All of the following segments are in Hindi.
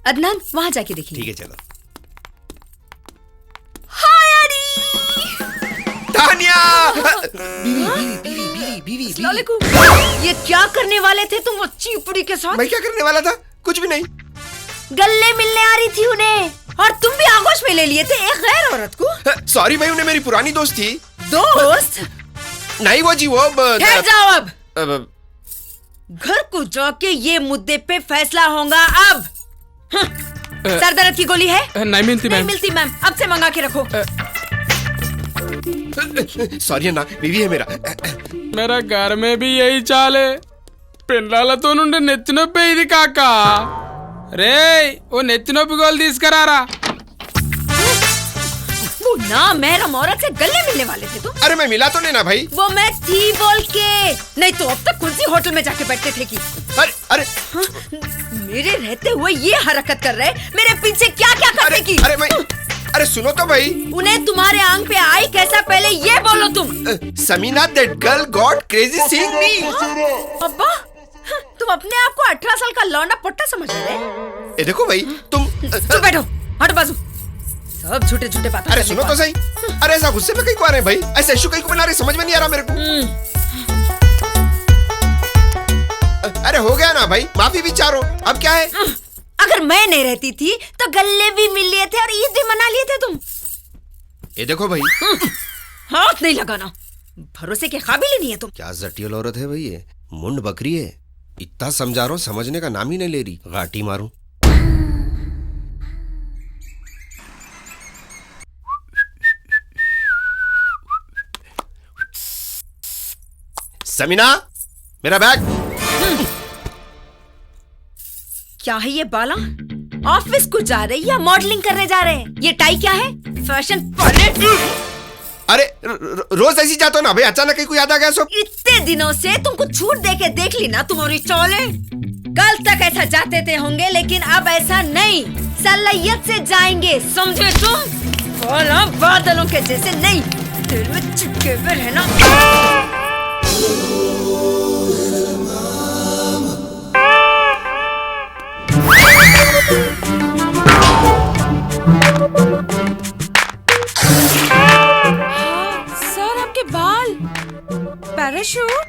अदनान वहाँ जाके देखिए। ठीक है चलो। तानिया! बीवी। ये क्या करने वाले थे तुम वो चीपड़ी के साथ? मैं क्या करने वाला था? कुछ भी नहीं। गले मिलने आ रही थी उन्हें और तुम भी आगोश में ले लिए थे एक गैर औरत को। सॉरी भाई, उन्हें मेरी पुरानी दोस्त थी। दोस्त? नहीं वो जी वो ठहर जाओ अब। अब घर को जाके ये मुद्दे पे फैसला होगा अब। सर दर्द की गोली है? नहीं मिलती नहीं मैम। मिलती मैम, अब से मंगा के रखो। सॉरी ना, बीवी है मेरा। मेरा घर में भी यही चाल है। పిల్లలతో నుండి నెత్తి నొప్పి ఇది కాక రే ఓ నెత్తి నొప్పి గోలు తీసుకురారా। वो ना महरम औरत से गले मिलने वाले थे तुम। अरे मैं मिला तो नहीं ना भाई। वो मैं थी बोल के, नहीं तो अब तक कुर्सी होटल में जाके बैठते थे कि। अरे मेरे रहते हुए ये हरकत कर रहे, मेरे पीछे क्या क्या करने की। अरे सुनो तो भाई। उन्हें तुम्हारे आंख पे आई कैसा पहले ये बोलो तुम। Samina, that girl got crazy seeing me। अब्बा, तुम अपने आप को 18 साल का लौंडा पट्टा समझ रहे? ये देखो भाई तुम बैठो, हटो बाजू। सब झूठे झूठे बातें। अरे सुनो तो सही। अरे ऐसा गुस्से में कहीं को आ रहे हैं भाई? ऐसा इशू कहीं को बना रहे, समझ में नहीं आ रहा मेरे को। अरे हो गया ना भाई, माफी भी चारो, अब क्या है? अगर मैं नहीं रहती थी तो गले भी मिल लिए थे और ईद भी मना लिए थे तुम। ये देखो भाई। हाथ नहीं लगाना, भरोसे के काबिल ही नहीं है तुम। क्या जटिल औरत है भाई ये, मुंड बकरी है। इतना समझा रहा हूँ, समझने का नाम ही नहीं ले रही। घाटी मारूं। समीना, मेरा बैग। क्या है ये बाला? ऑफिस को जा रहे या मॉडलिंग करने जा रहे हैं? ये टाई क्या है? फैशन पॉलिट? अरे रोज ऐसी जाता ना भाई, अचानक कहीं को याद आ गया सब। इतने दिनों से तुमको छूट दे के देख ली ना तुम्हारी चौले। कल तक ऐसा जाते थे होंगे, लेकिन अब ऐसा नहीं, सलाहियत से जाएंगे, समझे तुम? बोला बादलों के जैसे नहीं, दिल में चिपके हुए रहना। सर आपके बाल पैराशूट।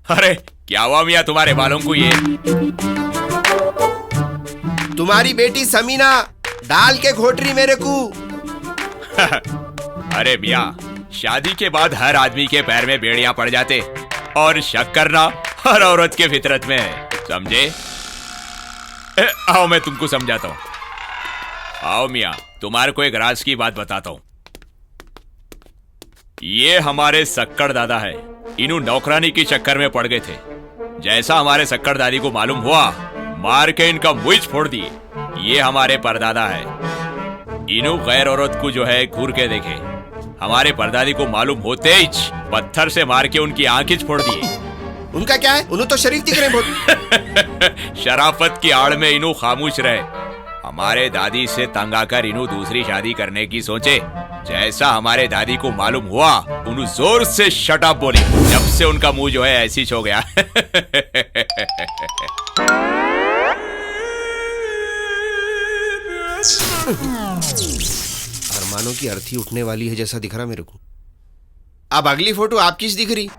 अरे क्या हुआ मियाँ तुम्हारे बालों को? ये तुम्हारी बेटी समीना डाल के घोट रही मेरे को। अरे मियाँ, शादी के बाद हर आदमी के पैर में बेड़ियां पड़ जाते और शक करना हर औरत के फितरत में है, समझे? आओ मैं तुमको समझाता हूँ। आओ मियाँ, तुम्हारे को एक राज की बात बताता हूँ। ये हमारे सक्कड़ दादा है, इन्हों नौकरानी के चक्कर में पड़ गए थे। जैसा हमारे सक्कड़ दादी को मालूम हुआ, मार के इनका मुंह फोड़ दिए। ये हमारे परदादा है, इन्हों गैर औरत को जो है घूर के देखे। हमारे परदादी को मालूम होते ही पत्थर से मार के उनकी आंखें फोड़ दिए। उनका क्या है? उन्होंने तो शरीफ दिख रहे हैं बहुत। शराफत की आड़ में इन्हों खामोश रहे। हमारे दादी से तंग आकर इन्हों दूसरी शादी करने की सोचे। जैसा हमारे दादी को मालूम हुआ, उन्होंने जोर से शट अप बोली। जब से उनका मुंह जो है ऐसी हो गया। अरमानों की अर्थी उठने वाली है जैसा दिख रहा मेरे को। अब अगली फोटो आपकी दिख रही।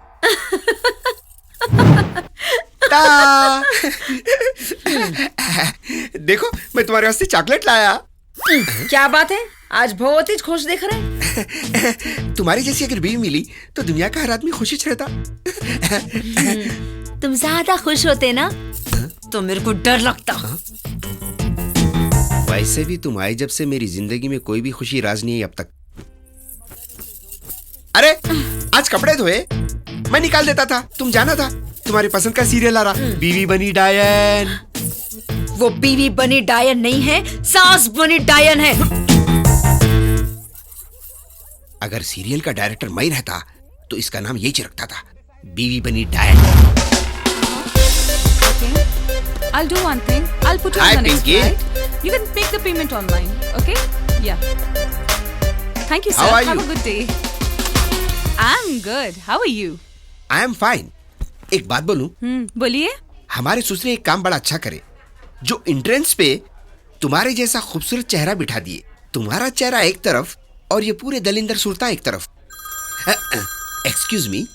देखो मैं तुम्हारे वास्ते चॉकलेट लाया। क्या बात है, आज बहुत ही खुश दिख रहे हैं। तुम्हारी जैसी अगर बीवी मिली तो दुनिया का हर आदमी खुशी रहता। तुम ज्यादा खुश होते ना तो मेरे को डर लगता। वैसे भी तुम आई जब से मेरी जिंदगी में कोई भी खुशी राज नहीं है अब तक। अरे आज कपड़े धोए, मैं निकाल देता था, तुम जाना था। तुम्हारे पसंद का सीरियल आ रहा, बीवी बनी डायन। वो बीवी बनी डायन नहीं है, सास बनी डायन है। अगर सीरियल का डायरेक्टर मैं रहता तो इसका नाम यही रखता था, बीवी बनी डायन। I'll do one thing. I'll put you Hi, on the next Pinky. flight. You can make the payment online. Okay? Yeah. Thank you, sir. How are Have you? a good day. I'm good. How are you? I am fine. एक बात बोलूं? बोलिए. हमारे ससुर एक काम बड़ा अच्छा करे, जो एंट्रेंस पे तुम्हारे जैसा खूबसूरत चेहरा बिठा दिए। तुम्हारा चेहरा एक तरफ और ये पूरे दलिंदर सुरता एक तरफ। Excuse me.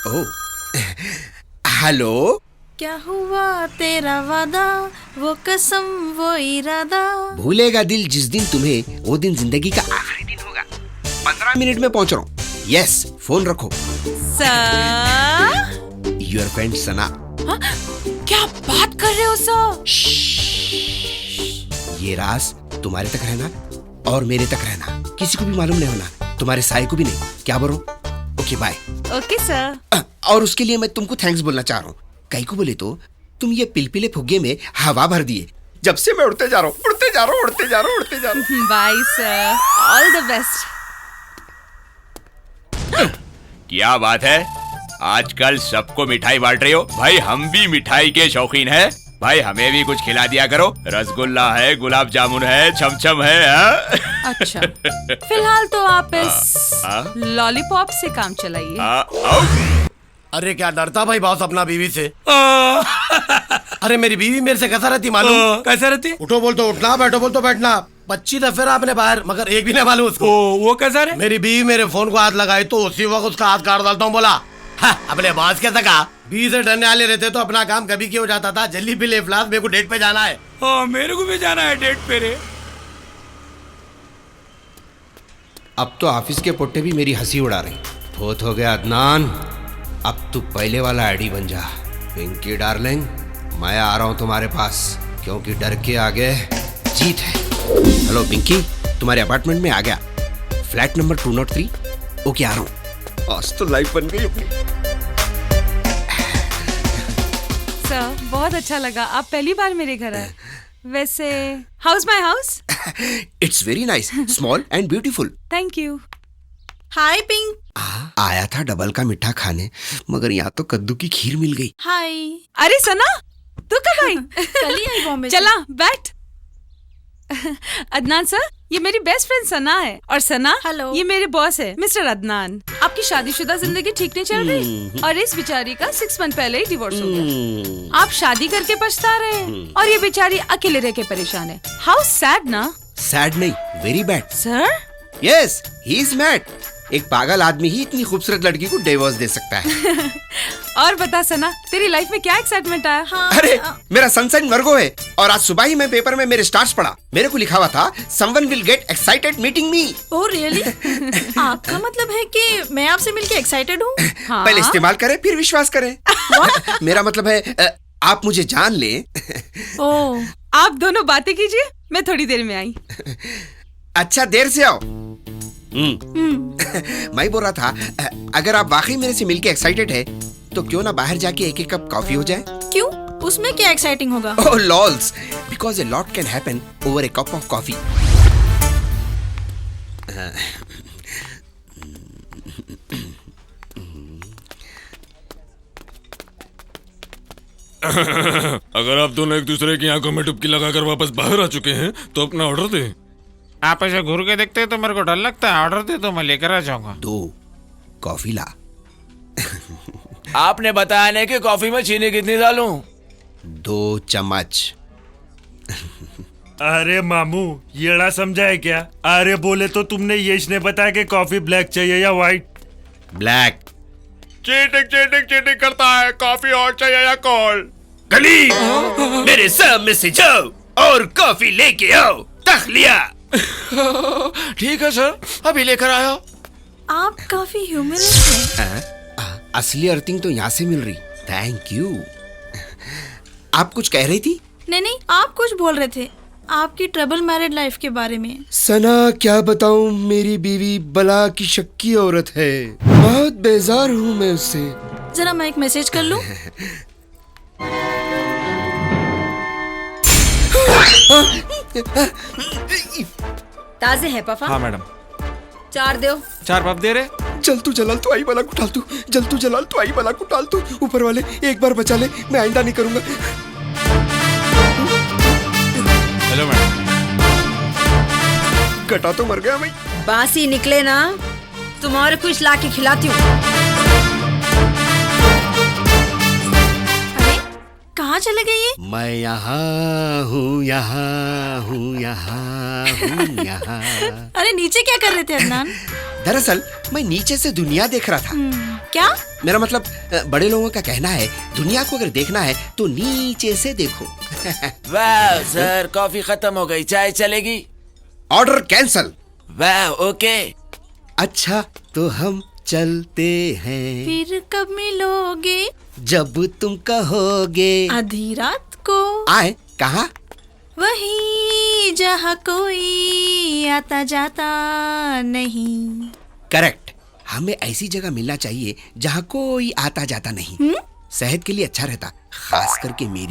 Oh, hello. क्या हुआ तेरा वादा, वो कसम वो इरादा। भूलेगा दिल जिस दिन तुम्हें, वो दिन जिंदगी का आखिरी दिन होगा। 15 मिनट में पहुंच रहा हूँ। यस, फोन रखो। सर, योर फ्रेंड सना। क्या बात कर रहे हो सर? ये राज तुम्हारे तक रहना और मेरे तक रहना, किसी को भी मालूम नहीं होना, तुम्हारे साय को भी नहीं। क्या बोलो? Okay bye. Okay sir. और उसके लिए मैं तुमको थैंक्स बोलना चाह रहा हूँ। कहीं को बोले तो तुम ये पिलपिले फुग्गे में हवा भर दिए। जब से मैं उड़ते जा रहा हूँ, उड़ते जा रहा हूँ, उड़ते जा रहा हूँ, उड़ते जा रहा हूँ। Bye sir, all the best. क्या बात है, आजकल सबको मिठाई बांट रही हो। भाई हम भी मिठाई के शौकीन हैं। भाई हमें भी कुछ खिला दिया करो। रसगुल्ला है, गुलाब जामुन है, छमछम है। अच्छा, फिलहाल तो आप इस लॉलीपॉप से काम चलाइए। अरे क्या डरता भाई बॉस अपना बीवी से? अरे मेरी बीवी मेरे से कैसा रहती मालूम? कैसे रहती? उठो बोल तो उठना, बैठो बोल तो बैठना। 25 दफे आपने बाहर, मगर एक भी नहीं मालूम उसको। वो कैसा रे? मेरी बीवी मेरे फोन को हाथ लगाई तो उसी वक्त उसका हाथ काट डालता हूँ। बोला अपने बॉस के सका बीवी से डरने वाले रहते तो अपना काम कभी क्यों जाता था। जल्दी भी ले फ्लास, मेरे को डेट पे जाना है। मेरे को भी जाना है डेट पे रे। अब तो ऑफिस के पुट्टे भी मेरी हंसी उड़ा रही। बहुत हो गया अदनान, अब तू पहले वाला आईडी बन जा। पिंकी डार्लिंग, मैं आ रहा हूँ तुम्हारे पास, क्योंकि डर के आगे जीत है। हेलो पिंकी, तुम्हारे अपार्टमेंट में आ गया, फ्लैट नंबर 203। ओके, आ रहा हूँ। आज तो लाइफ बन गई अपनी। सर, बहुत अच्छा लगा, आप पहली बार मेरे घर आए। वैसे house my house? It's very nice, small and beautiful. Thank you. Hi pink. आया था डबल का मीठा खाने, मगर यहाँ तो कद्दू की खीर मिल गई। हाय। अरे सना, तू कब आई? कल ही आई बॉम्बे से। चला बैठ। अदनान सर, ये मेरी बेस्ट फ्रेंड सना है, और सना हेलो। ये मेरे बॉस है मिस्टर अदनान। आपकी शादीशुदा जिंदगी ठीक नहीं चल रही, और इस बेचारी का 6 मंथ पहले ही डिवोर्स हो गया। आप शादी करके पछता रहे हैं, और ये बेचारी अकेले रह के परेशान है। हाउ सैड ना? सैड नहीं, very bad. Sir? Yes, he is mad. एक पागल आदमी ही इतनी खूबसूरत लड़की को डिवोर्स दे सकता है। और बता सना, तेरी लाइफ में क्या एक्साइटमेंट आया? हाँ, अरे मेरा सनशाइन वर्गो है, और आज सुबह ही मैं पेपर में मेरे स्टार्स पढ़ा। मेरे को लिखा हुआ था someone will get excited meeting me. Oh really? आपका मतलब है कि मैं आपसे मिलके एक्साइटेड हूँ? हाँ? पहले इस्तेमाल करें फिर विश्वास करें। मेरा मतलब है आप मुझे जान ले। ओह, आप दोनों बातें कीजिए, मैं थोड़ी देर में आई। अच्छा, देर से आओ। मैं बोल रहा था, अगर आप वाकई मेरे से मिलके एक्साइटेड है तो क्यों ना बाहर जाके एक कप कॉफी हो जाए। क्यों? उसमें क्या एक्साइटिंग होगा? Oh lols, because a lot can happen over a cup of coffee. अगर आप दोनों एक दूसरे की आंखों में डुबकी लगाकर वापस बाहर आ चुके हैं तो अपना ऑर्डर दें। आप ऐसे घूर के देखते हैं तो मेरे को डर लगता है। ऑर्डर दे तो मैं लेकर आ जाऊंगा। 2 कॉफी ला। आपने बताया नहीं कि कॉफी में चीनी कितनी डालूं? 2 चम्मच। अरे मामू, येड़ा समझा है क्या? अरे बोले तो तुमने यश ने बताया कि कॉफी ब्लैक चाहिए या व्हाइट? ब्लैक। चीटिंग करता है। कॉफी और चाहिए या कॉल? गली, मेरे सामने से जाओ और कॉफी लेके आओ। तख लिया। ठीक है सर, अभी लेकर आया। आप काफी ह्यूमरस हैं। असली अर्थिंग तो यहाँ से मिल रही। Thank you. आप कुछ कह रही थी? नहीं, आप कुछ बोल रहे थे, आपकी ट्रबल मैरिड लाइफ के बारे में। सना, क्या बताऊं, मेरी बीवी बला की शक्की औरत है। बहुत बेजार हूँ मैं उससे। जरा मैं एक मैसेज कर लूं? ताजे है पापा? हाँ मैडम। 4 दो। 4 पप दे रहे? जल तू जलाल तो आई बला को टाल तू, जल तू जलाल तो आई बला को टाल तू। ऊपर वाले एक बार बचा ले, मैं आइंदा नहीं करूंगा। Hello madam. कटा तो मर गया मैं। बासी निकले ना, तुम्हारे कुछ ला के खिलाती हूँ। चले गए ये? मैं यहाँ हूँ, यहाँ हूँ, यहाँ हूँ, यहाँ। अरे नीचे क्या कर रहे थे अदनान? दरअसल मैं नीचे से दुनिया देख रहा था। क्या? मेरा मतलब बड़े लोगों का कहना है दुनिया को अगर देखना है तो नीचे से देखो। वाह सर, कॉफी खत्म हो गई, चाय चलेगी? Order cancel. वाह ओके। अच्छा तो हम चलते हैं। फिर कब मिलोगे? जब तुम कहोगे। आधी रात को। आए कहाँ? वही जहाँ कोई आता जाता नहीं। करेक्ट। हमें ऐसी जगह मिलना चाहिए जहाँ कोई आता जाता नहीं। सेहत के लिए अच्छा रहता, खास करके मेरी।